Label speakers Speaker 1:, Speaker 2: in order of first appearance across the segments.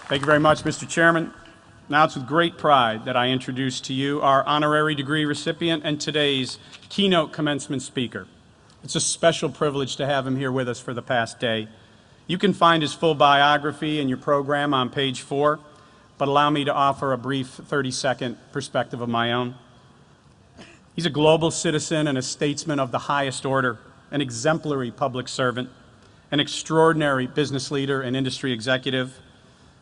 Speaker 1: Thank you very much, Mr. Chairman. Now it's with great pride that I introduce to you our honorary degree recipient and today's keynote commencement speaker. It's a special privilege to have him here with us for the past day. You can find his full biography in your program on page 4, but allow me to offer a brief 30-second perspective of my own. He's a global citizen and a statesman of the highest order, an exemplary public servant, an extraordinary business leader and industry executive,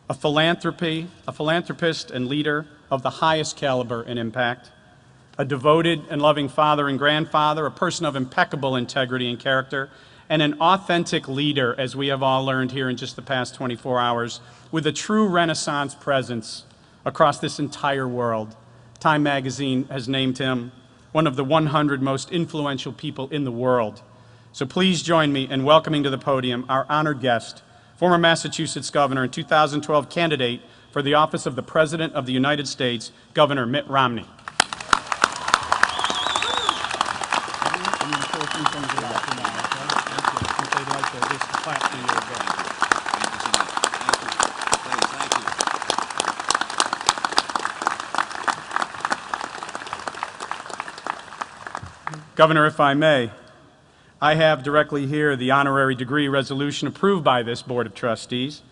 Speaker 1: a philanthropist and leader of the highest caliber and impact, a devoted and loving father and grandfather, a person of impeccable integrity and character, and an authentic leader, as we have all learned here in just the past 24 hours, with a true Renaissance presence across this entire world. Time magazine has named him one of the 100 most influential people in the world. So please join me in welcoming to the podium our honored guest, former Massachusetts governor and 2012 candidate for the office of the President of the United States, Governor Mitt Romney. Governor, if I may, I have directly here the honorary degree resolution approved by this Board of Trustees,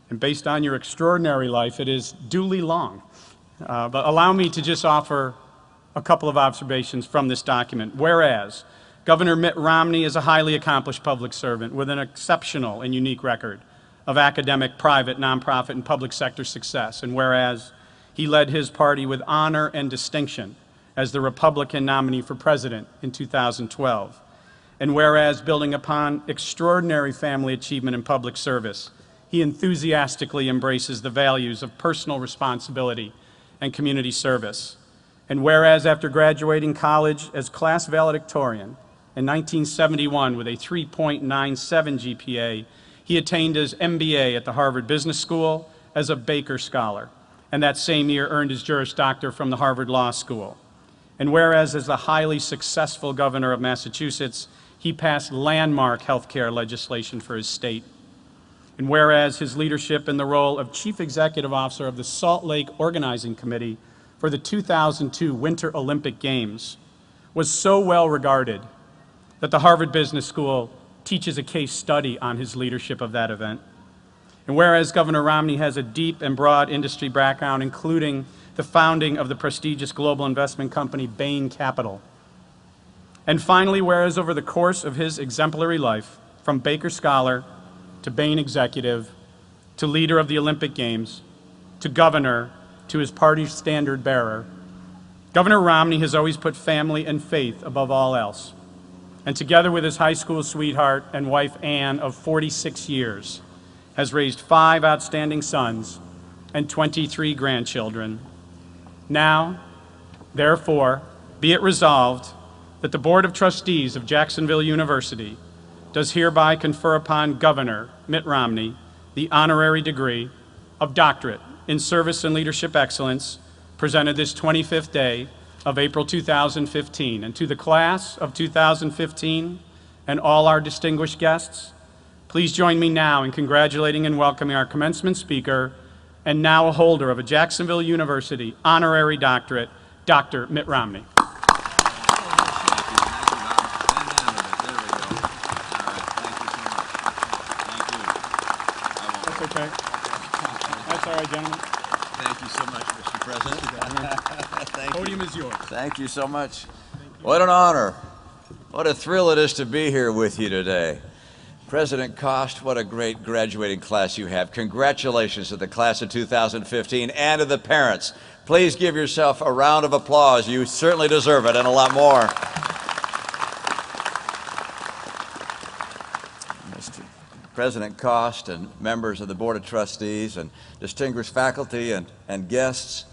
Speaker 1: and based on your extraordinary life, it is duly long. But allow me to just offer a couple of observations from this document. Whereas Governor Mitt Romney is a highly accomplished public servant with an exceptional and unique record of academic, private, nonprofit, and public sector success, and whereas he led his party with honor and distinction as the Republican nominee for president in 2012. And whereas, building upon extraordinary family achievement and public service, he enthusiastically embraces the values of personal responsibility and community service. And whereas, after graduating college as class valedictorian in 1971 with a 3.97 GPA, he attained his MBA at the Harvard Business School as a Baker Scholar, and that same year earned his Juris Doctor from the Harvard Law School. And whereas, as the highly successful governor of Massachusetts, he passed landmark health care legislation for his state. And whereas his leadership in the role of Chief Executive Officer of the Salt Lake Organizing Committee for the 2002 Winter Olympic Games was so well regarded that the Harvard Business School teaches a case study on his leadership of that event. And whereas Governor Romney has a deep and broad industry background, including the founding of the prestigious global investment company Bain Capital. And finally, whereas over the course of his exemplary life, from Baker Scholar to Bain executive to leader of the Olympic Games to governor to his party's standard bearer, Governor Romney has always put family and faith above all else. And together with his high school sweetheart and wife Ann of 46 years, has raised 5 outstanding sons and 23 grandchildren. Now, therefore, be it resolved that the Board of Trustees of Jacksonville University does hereby confer upon Governor Mitt Romney the honorary degree of Doctorate in Service and Leadership Excellence, presented this 25th day of April 2015. And to the class of 2015 and all our distinguished guests, please join me now in congratulating and welcoming our commencement speaker and now a holder of a Jacksonville University honorary doctorate, Dr. Mitt Romney. Okay. That's all right, gentlemen.
Speaker 2: Thank you so much, Mr. President.
Speaker 1: The podium is yours.
Speaker 2: Thank you so much. What an honor. What a thrill it is to be here with you today. President Cost, what a great graduating class you have. Congratulations to the class of 2015 and to the parents. Please give yourself a round of applause. You certainly deserve it, and a lot more. President Cost and members of the Board of Trustees and distinguished faculty and guests,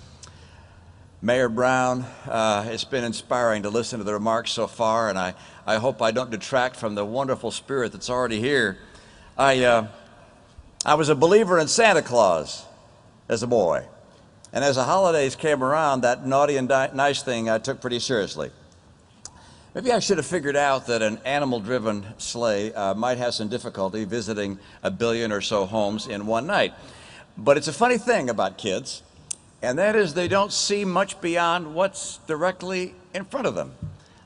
Speaker 2: Mayor Brown, it's been inspiring to listen to the remarks so far, and I hope I don't detract from the wonderful spirit that's already here. I was a believer in Santa Claus as a boy, and as the holidays came around, that naughty and nice thing I took pretty seriously. Maybe I should have figured out that an animal-driven sleigh might have some difficulty visiting 1 billion or so homes in one night. But it's a funny thing about kids, and that is they don't see much beyond what's directly in front of them.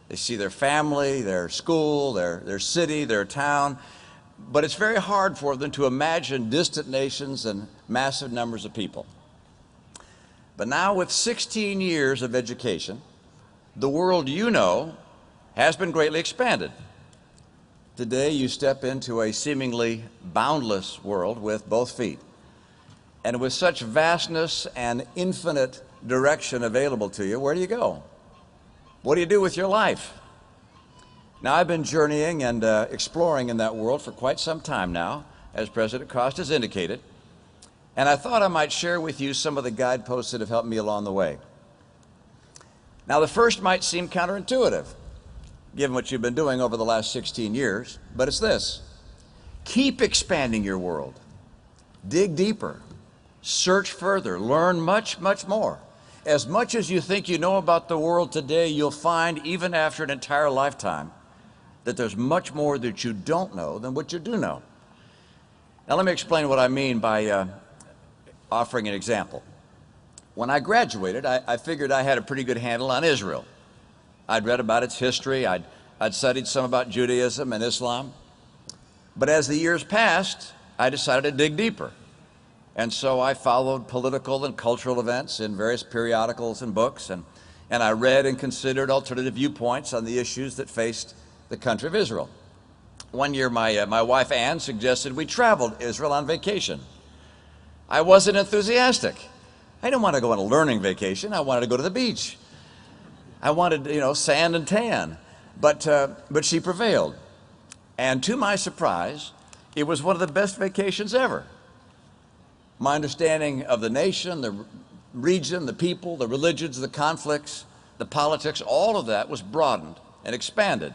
Speaker 2: They see their family, their school, their city, their town, but it's very hard for them to imagine distant nations and massive numbers of people. But now with 16 years of education, the world you know has been greatly expanded. Today you step into a seemingly boundless world with both feet. And with such vastness and infinite direction available to you, where do you go? What do you do with your life? Now, I've been journeying and exploring in that world for quite some time now, as President Cost has indicated, and I thought I might share with you some of the guideposts that have helped me along the way. Now, the first might seem counterintuitive, given what you've been doing over the last 16 years, but it's this: keep expanding your world. Dig deeper. Search further. Learn much, much more. As much as you think you know about the world today, you'll find, even after an entire lifetime, that there's much more that you don't know than what you do know. Now, let me explain what I mean by offering an example. When I graduated, I figured I had a pretty good handle on Israel. I'd read about its history. I'd studied some about Judaism and Islam. But as the years passed, I decided to dig deeper. And so I followed political and cultural events in various periodicals and books, and I read and considered alternative viewpoints on the issues that faced the country of Israel. One year, my wife Ann suggested we traveled Israel on vacation. I wasn't enthusiastic. I didn't want to go on a learning vacation. I wanted to go to the beach. I wanted, sand and tan. But she prevailed. And to my surprise, it was one of the best vacations ever. My understanding of the nation, the region, the people, the religions, the conflicts, the politics, all of that was broadened and expanded.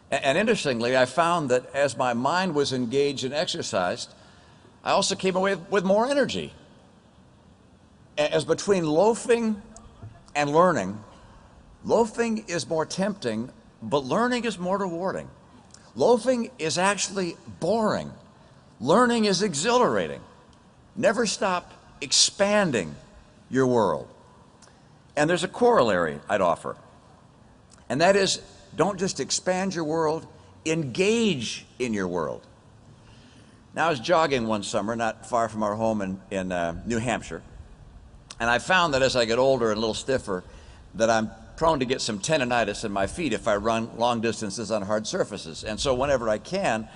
Speaker 2: And interestingly, I found that as my mind was engaged and exercised, I also came away with more energy. As between loafing and learning, loafing is more tempting, but learning is more rewarding. Loafing is actually boring. Learning is exhilarating. Never stop expanding your world. And there's a corollary I'd offer, and that is, don't just expand your world, engage in your world. Now, I was jogging one summer not far from our home in New Hampshire, and I found that as I get older and a little stiffer, that I'm prone to get some tendonitis in my feet if I run long distances on hard surfaces. And so whenever I can,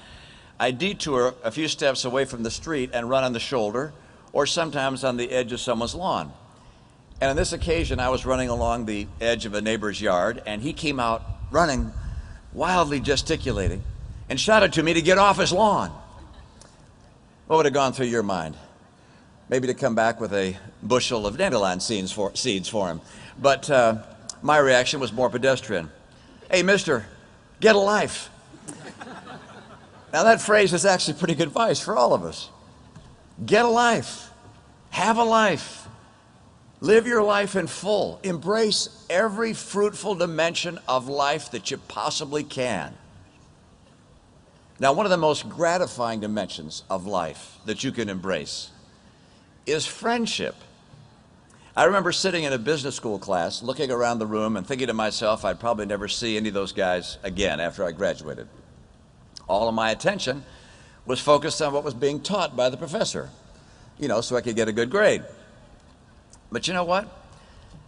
Speaker 2: I detour a few steps away from the street and run on the shoulder, or sometimes on the edge of someone's lawn. And on this occasion, I was running along the edge of a neighbor's yard, and he came out running, wildly gesticulating, and shouted to me to get off his lawn. What would have gone through your mind? Maybe to come back with a bushel of dandelion seeds for him. But my reaction was more pedestrian. Hey, mister, get a life. Now, that phrase is actually pretty good advice for all of us. Get a life. Have a life. Live your life in full. Embrace every fruitful dimension of life that you possibly can. Now, one of the most gratifying dimensions of life that you can embrace is friendship. I remember sitting in a business school class, looking around the room and thinking to myself, I'd probably never see any of those guys again after I graduated. All of my attention was focused on what was being taught by the professor, so I could get a good grade. But you know what?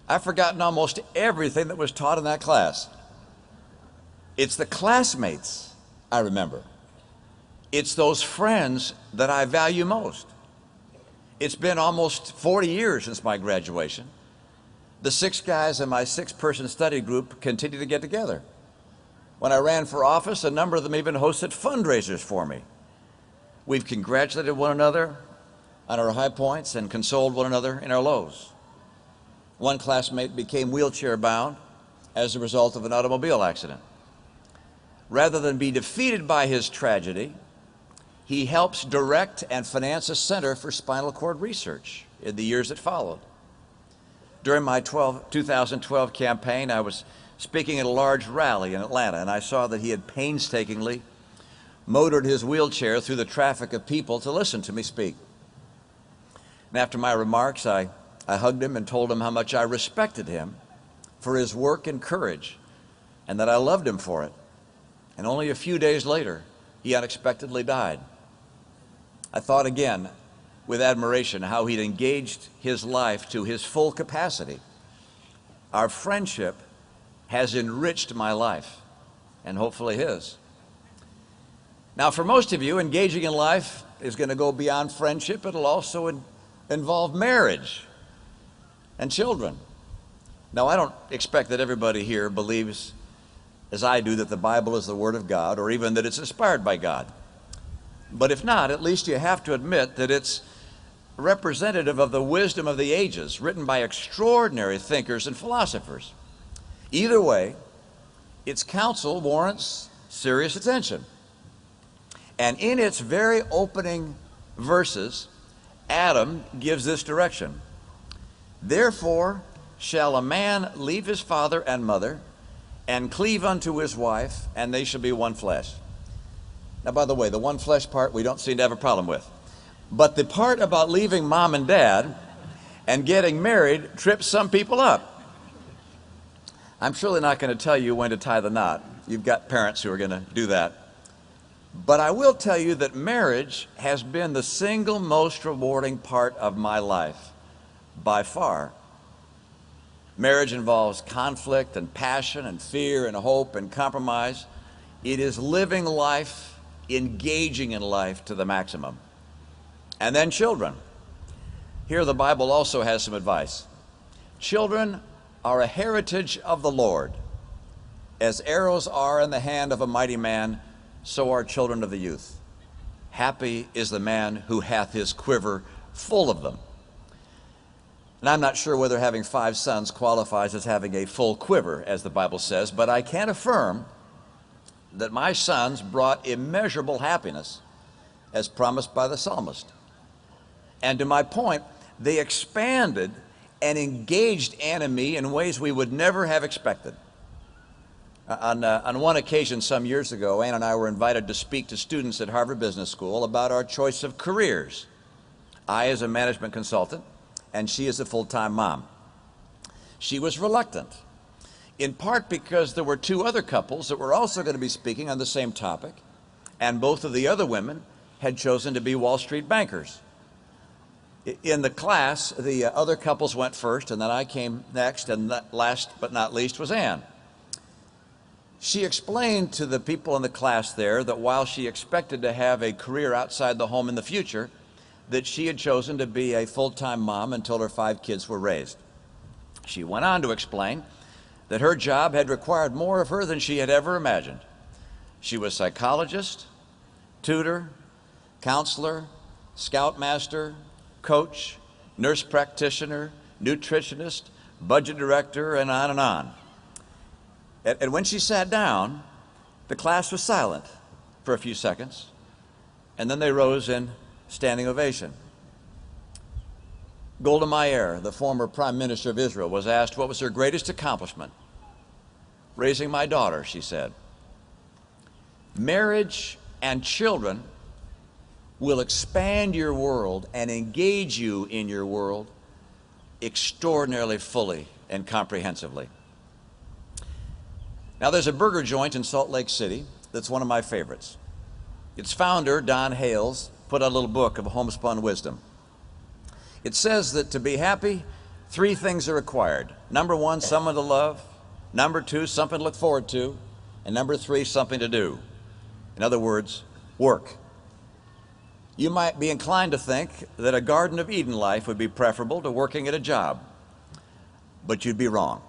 Speaker 2: I've forgotten almost everything that was taught in that class. It's the classmates I remember. It's those friends that I value most. It's been almost 40 years since my graduation. The 6 guys in my 6-person study group continue to get together. When I ran for office, a number of them even hosted fundraisers for me. We've congratulated one another on our high points and consoled one another in our lows. One classmate became wheelchair bound as a result of an automobile accident. Rather than be defeated by his tragedy, he helps direct and finance a center for spinal cord research in the years that followed. During my 2012 campaign, I was speaking at a large rally in Atlanta, and I saw that he had painstakingly motored his wheelchair through the traffic of people to listen to me speak. And after my remarks, I hugged him and told him how much I respected him for his work and courage, and that I loved him for it. And only a few days later, he unexpectedly died. I thought again with admiration how he'd engaged his life to his full capacity. Our friendship has enriched my life, and hopefully his. Now, for most of you, engaging in life is going to go beyond friendship. It'll also involve marriage and children. Now, I don't expect that everybody here believes, as I do, that the Bible is the Word of God, or even that it's inspired by God. But if not, at least you have to admit that it's representative of the wisdom of the ages, written by extraordinary thinkers and philosophers. Either way, its counsel warrants serious attention. And in its very opening verses, Adam gives this direction: "Therefore shall a man leave his father and mother, and cleave unto his wife, and they shall be one flesh." Now, by the way, the one flesh part we don't seem to have a problem with. But the part about leaving mom and dad and getting married trips some people up. I'm surely not going to tell you when to tie the knot. You've got parents who are going to do that. But I will tell you that marriage has been the single most rewarding part of my life, by far. Marriage involves conflict and passion and fear and hope and compromise. It is living life, engaging in life to the maximum. And then children. Here the Bible also has some advice. Children are a heritage of the Lord. As arrows are in the hand of a mighty man, so are children of the youth. Happy is the man who hath his quiver full of them. And I'm not sure whether having 5 sons qualifies as having a full quiver, as the Bible says, but I can affirm that my sons brought immeasurable happiness, as promised by the psalmist. And to my point, they expanded and engaged Ann and me in ways we would never have expected. On one occasion some years ago, Ann and I were invited to speak to students at Harvard Business School about our choice of careers. I as a management consultant, and she as a full-time mom. She was reluctant, in part because there were 2 other couples that were also going to be speaking on the same topic, and both of the other women had chosen to be Wall Street bankers. In the class, the other couples went first, and then I came next, and last but not least was Ann. She explained to the people in the class there that while she expected to have a career outside the home in the future, that she had chosen to be a full-time mom until her 5 kids were raised. She went on to explain that her job had required more of her than she had ever imagined. She was psychologist, tutor, counselor, scoutmaster, coach, nurse practitioner, nutritionist, budget director, and on and on. And when she sat down, the class was silent for a few seconds, and then they rose in standing ovation. Golda Meir, the former Prime Minister of Israel, was asked what was her greatest accomplishment. "Raising my daughter," she said. Marriage and children will expand your world and engage you in your world extraordinarily fully and comprehensively. Now, there's a burger joint in Salt Lake City that's one of my favorites. Its founder, Don Hales, put out a little book of homespun wisdom. It says that to be happy, 3 things are required. Number 1, someone to love. Number 2, something to look forward to. And number 3, something to do. In other words, work. You might be inclined to think that a Garden of Eden life would be preferable to working at a job, but you'd be wrong.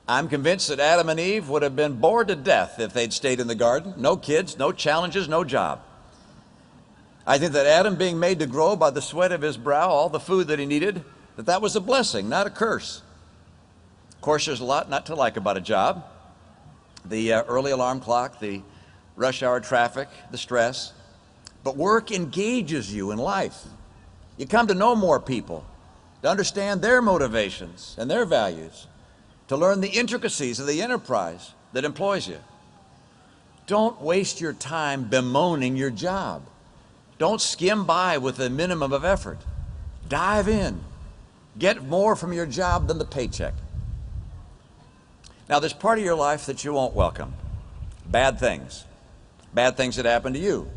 Speaker 2: I'm convinced that Adam and Eve would have been bored to death if they'd stayed in the garden. No kids, no challenges, no job. I think that Adam, being made to grow by the sweat of his brow all the food that he needed, that was a blessing, not a curse. Of course, there's a lot not to like about a job. The early alarm clock, the rush hour traffic, the stress. But work engages you in life. You come to know more people, to understand their motivations and their values, to learn the intricacies of the enterprise that employs you. Don't waste your time bemoaning your job. Don't skim by with a minimum of effort. Dive in. Get more from your job than the paycheck. Now, there's part of your life that you won't welcome. Bad things. Bad things that happen to you.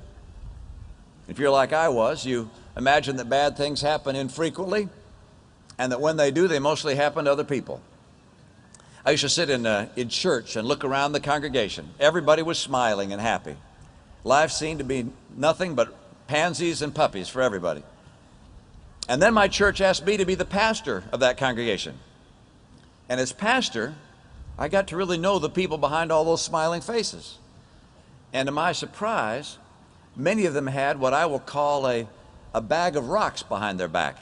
Speaker 2: If you're like I was, you imagine that bad things happen infrequently, and that when they do, they mostly happen to other people. I used to sit in church and look around the congregation. Everybody was smiling and happy. Life seemed to be nothing but pansies and puppies for everybody. And then my church asked me to be the pastor of that congregation. And as pastor, I got to really know the people behind all those smiling faces. And to my surprise, many of them had what I will call a bag of rocks behind their back.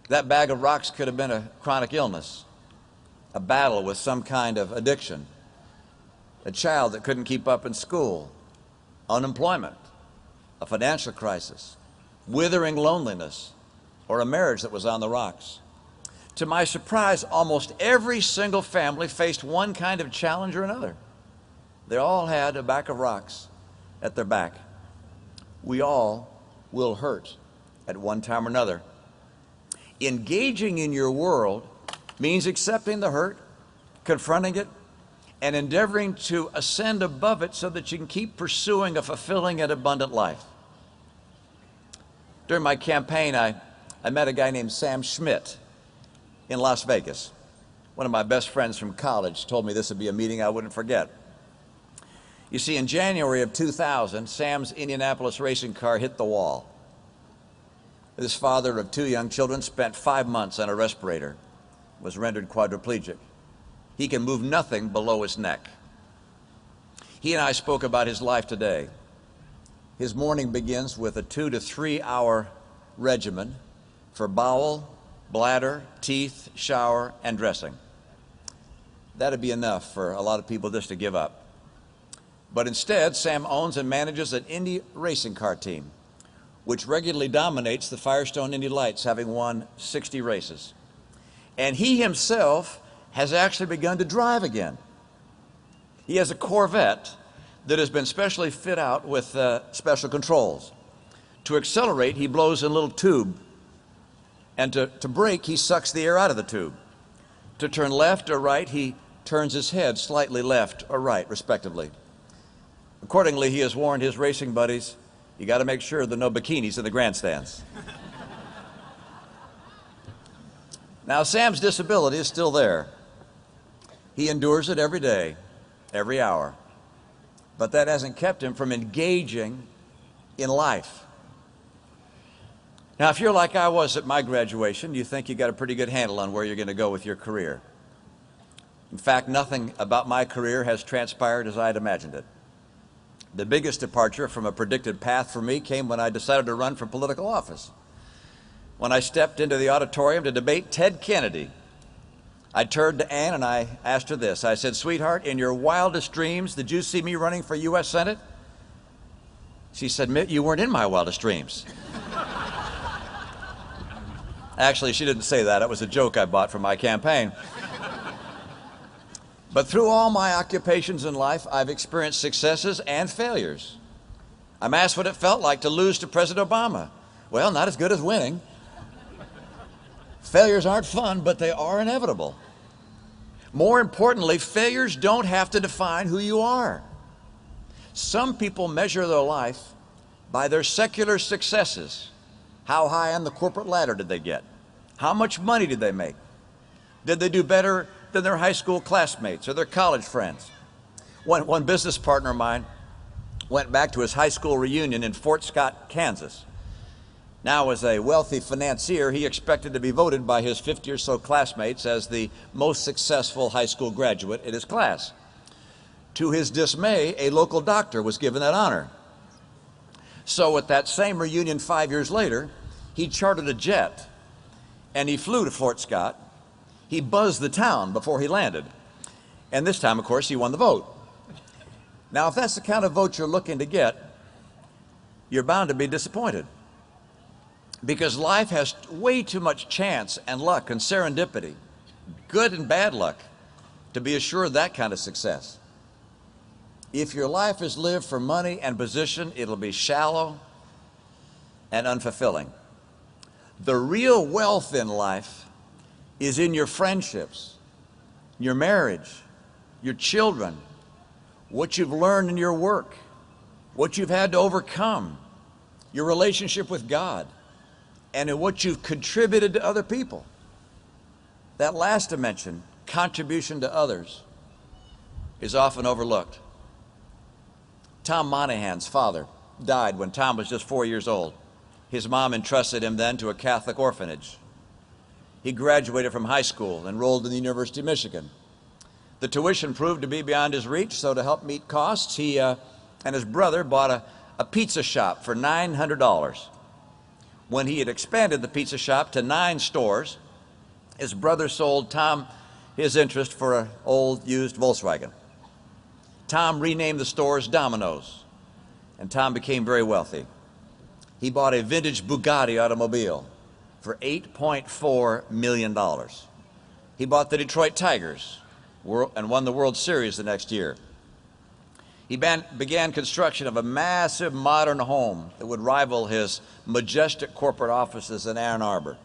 Speaker 2: That bag of rocks could have been a chronic illness, a battle with some kind of addiction, a child that couldn't keep up in school, unemployment, a financial crisis, withering loneliness, or a marriage that was on the rocks. To my surprise, almost every single family faced one kind of challenge or another. They all had a bag of rocks at their back. We all will hurt at one time or another. Engaging in your world means accepting the hurt, confronting it, and endeavoring to ascend above it so that you can keep pursuing a fulfilling and abundant life. During my campaign, I met a guy named Sam Schmidt in Las Vegas. One of my best friends from college told me this would be a meeting I wouldn't forget. You see, in January of 2000, Sam's Indianapolis racing car hit the wall. This father of 2 young children spent 5 months on a respirator, was rendered quadriplegic. He can move nothing below his neck. He and I spoke about his life today. His morning begins with a 2 to 3 hour regimen for bowel, bladder, teeth, shower, and dressing. That'd be enough for a lot of people just to give up. But instead, Sam owns and manages an Indy racing car team, which regularly dominates the Firestone Indy Lights, having won 60 races. And he himself has actually begun to drive again. He has a Corvette that has been specially fit out with special controls. To accelerate, he blows in a little tube. And to brake, he sucks the air out of the tube. To turn left or right, he turns his head slightly left or right, respectively. Accordingly, he has warned his racing buddies, you got to make sure there are no bikinis in the grandstands. Now, Sam's disability is still there. He endures it every day, every hour. But that hasn't kept him from engaging in life. Now, if you're like I was at my graduation, you think you got a pretty good handle on where you're going to go with your career. In fact, nothing about my career has transpired as I had imagined it. The biggest departure from a predicted path for me came when I decided to run for political office. When I stepped into the auditorium to debate Ted Kennedy, I turned to Ann and I asked her this. I said, "Sweetheart, in your wildest dreams, did you see me running for U.S. Senate?" She said, "Mitt, you weren't in my wildest dreams." Actually, she didn't say that. It was a joke I bought for my campaign. But through all my occupations in life, I've experienced successes and failures. I'm asked what it felt like to lose to President Obama. Well, not as good as winning. Failures aren't fun, but they are inevitable. More importantly, failures don't have to define who you are. Some people measure their life by their secular successes. How high on the corporate ladder did they get? How much money did they make? Did they do better than their high school classmates or their college friends? One business partner of mine went back to his high school reunion in Fort Scott, Kansas. Now, as a wealthy financier, he expected to be voted by his 50 or so classmates as the most successful high school graduate in his class. To his dismay, a local doctor was given that honor. So at that same reunion 5 years later, he chartered a jet and he flew to Fort Scott. He buzzed the town before he landed. And this time, of course, he won the vote. Now, if that's the kind of vote you're looking to get, you're bound to be disappointed. Because life has way too much chance and luck and serendipity, good and bad luck, to be assured that kind of success. If your life is lived for money and position, it'll be shallow and unfulfilling. The real wealth in life is in your friendships, your marriage, your children, what you've learned in your work, what you've had to overcome, your relationship with God, and in what you've contributed to other people. That last dimension, contribution to others, is often overlooked. Tom Monahan's father died when Tom was just 4 years old. His mom entrusted him then to a Catholic orphanage. He graduated from high school, enrolled in the University of Michigan. The tuition proved to be beyond his reach, so to help meet costs, he and his brother bought a pizza shop for $900. When he had expanded the pizza shop to 9 stores, his brother sold Tom his interest for an old used Volkswagen. Tom renamed the stores Domino's, and Tom became very wealthy. He bought a vintage Bugatti automobile for $8.4 million. He bought the Detroit Tigers and won the World Series the next year. He began construction of a massive modern home that would rival his majestic corporate offices in Ann Arbor.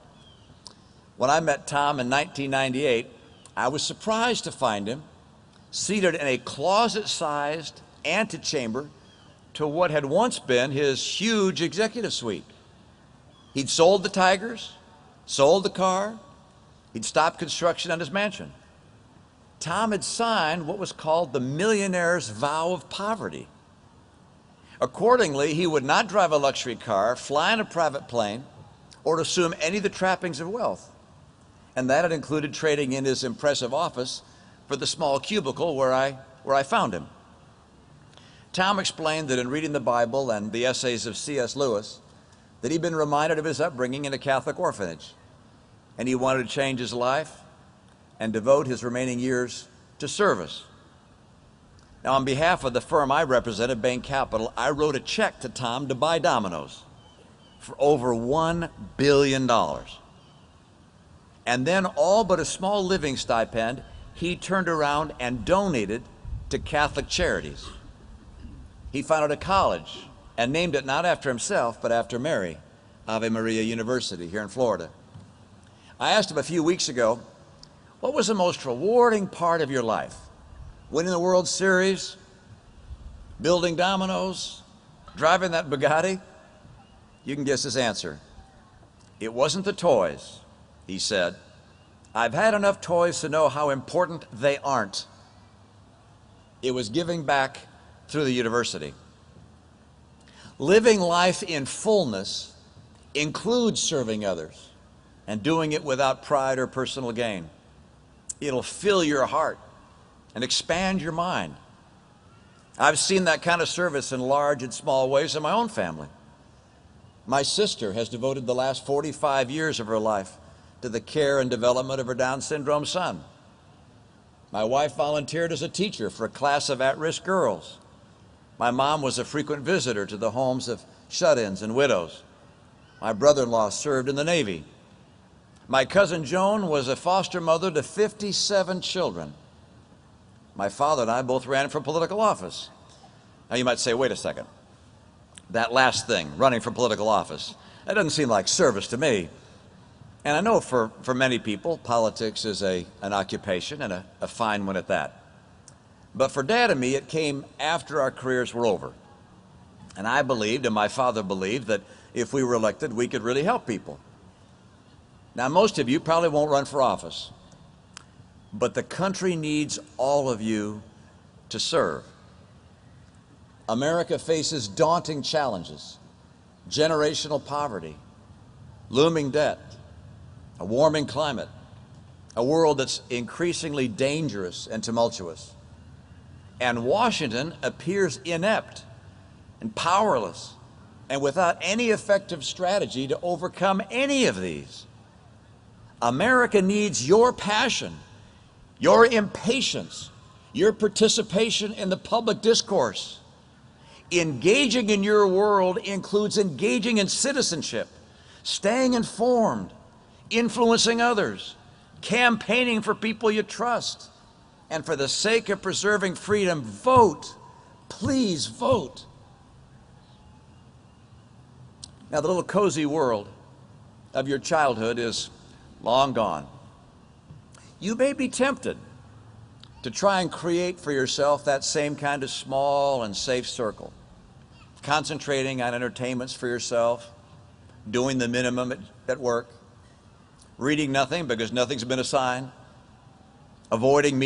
Speaker 2: When I met Tom in 1998, I was surprised to find him seated in a closet-sized antechamber to what had once been his huge executive suite. He'd sold the Tigers, sold the car, he'd stopped construction on his mansion. Tom had signed what was called the millionaire's vow of poverty. Accordingly, he would not drive a luxury car, fly in a private plane, or assume any of the trappings of wealth. And that had included trading in his impressive office for the small cubicle where I found him. Tom explained that in reading the Bible and the essays of C.S. Lewis, that he'd been reminded of his upbringing in a Catholic orphanage, and he wanted to change his life and devote his remaining years to service. Now, on behalf of the firm I represented, Bain Capital, I wrote a check to Tom to buy Domino's for over $1 billion. And then all but a small living stipend, he turned around and donated to Catholic charities. He founded a college and named it not after himself, but after Mary, Ave Maria University here in Florida. I asked him a few weeks ago, what was the most rewarding part of your life? Winning the World Series, building Domino's, driving that Bugatti? You can guess his answer. It wasn't the toys, he said. I've had enough toys to know how important they aren't. It was giving back through the university. Living life in fullness includes serving others and doing it without pride or personal gain. It'll fill your heart and expand your mind. I've seen that kind of service in large and small ways in my own family. My sister has devoted the last 45 years of her life to the care and development of her Down syndrome son. My wife volunteered as a teacher for a class of at-risk girls. My mom was a frequent visitor to the homes of shut-ins and widows. My brother-in-law served in the Navy. My cousin Joan was a foster mother to 57 children. My father and I both ran for political office. Now you might say, wait a second. That last thing, running for political office, that doesn't seem like service to me. And I know for many people, politics is an occupation and a fine one at that. But for Dad and me, it came after our careers were over. And I believed, and my father believed, that if we were elected, we could really help people. Now, most of you probably won't run for office, but the country needs all of you to serve. America faces daunting challenges: generational poverty, looming debt, a warming climate, a world that's increasingly dangerous and tumultuous. And Washington appears inept and powerless and without any effective strategy to overcome any of these. America needs your passion, your impatience, your participation in the public discourse. Engaging in your world includes engaging in citizenship, staying informed, influencing others, campaigning for people you trust, and for the sake of preserving freedom, vote. Please vote. Now, the little cozy world of your childhood is long gone. You may be tempted to try and create for yourself that same kind of small and safe circle, concentrating on entertainments for yourself, doing the minimum at work, reading nothing because nothing's been assigned, avoiding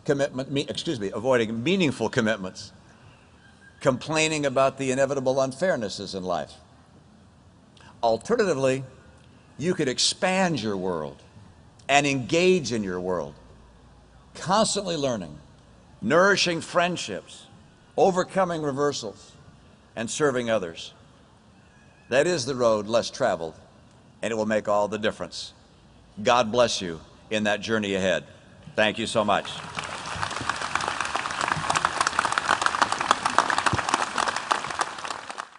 Speaker 2: avoiding meaningful commitments, complaining about the inevitable unfairnesses in life. Alternatively, you could expand your world and engage in your world, constantly learning, nourishing friendships, overcoming reversals, and serving others. That is the road less traveled, and it will make all the difference. God bless you in that journey ahead. Thank you so much.